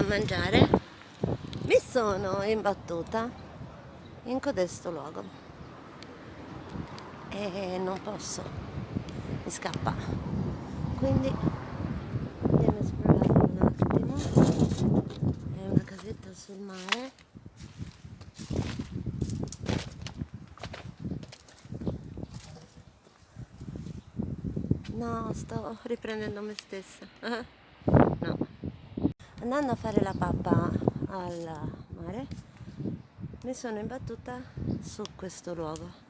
mangiare. Mi sono imbattuta in codesto luogo e non posso, mi scappa, quindi andiamo a esplorare un attimo. È una casetta sul mare. No, sto riprendendo me stessa. No, andando a fare la pappa al mare mi sono imbattuta su questo luogo.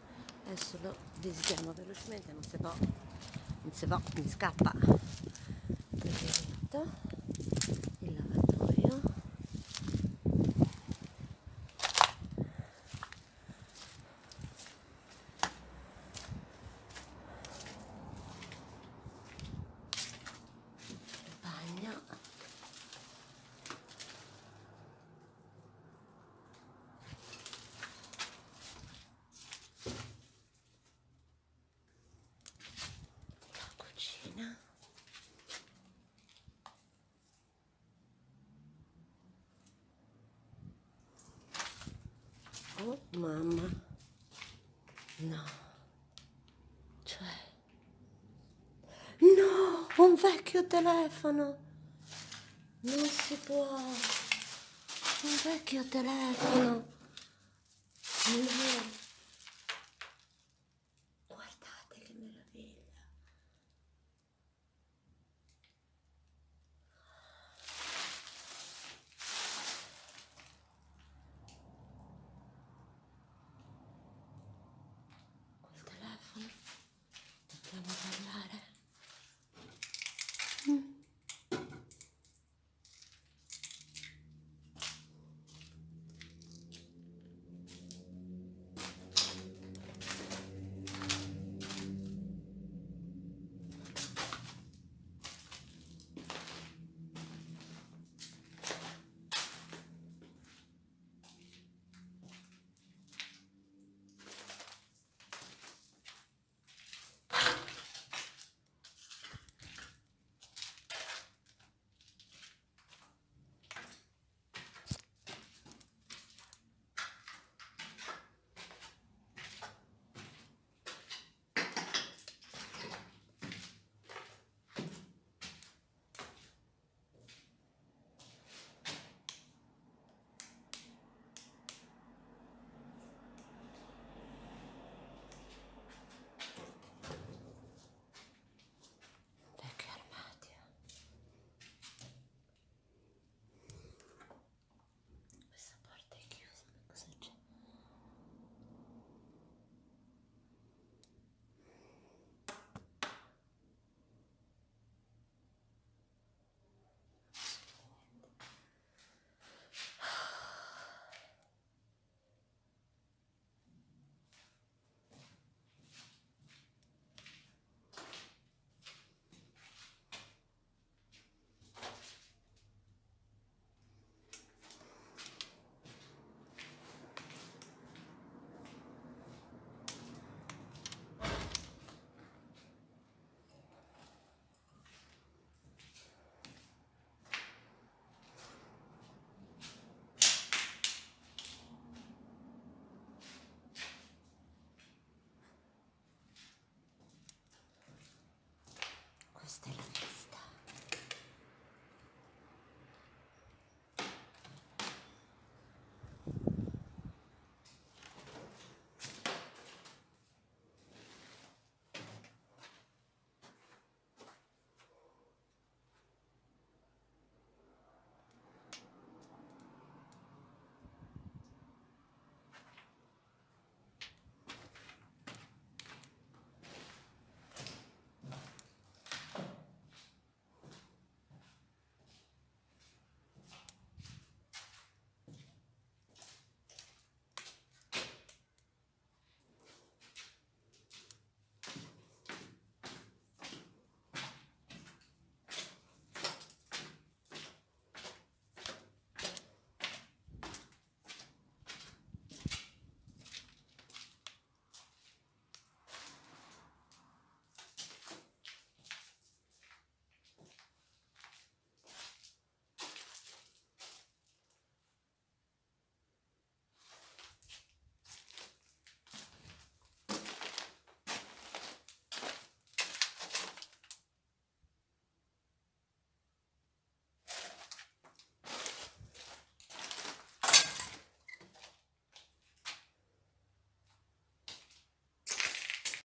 Adesso lo visitiamo velocemente, non si può, mi scappa. Perfetto. Il lavatorio. Il bagno. La cucina. Oh mamma, no, cioè, no, un vecchio telefono, non si può, un vecchio telefono, no.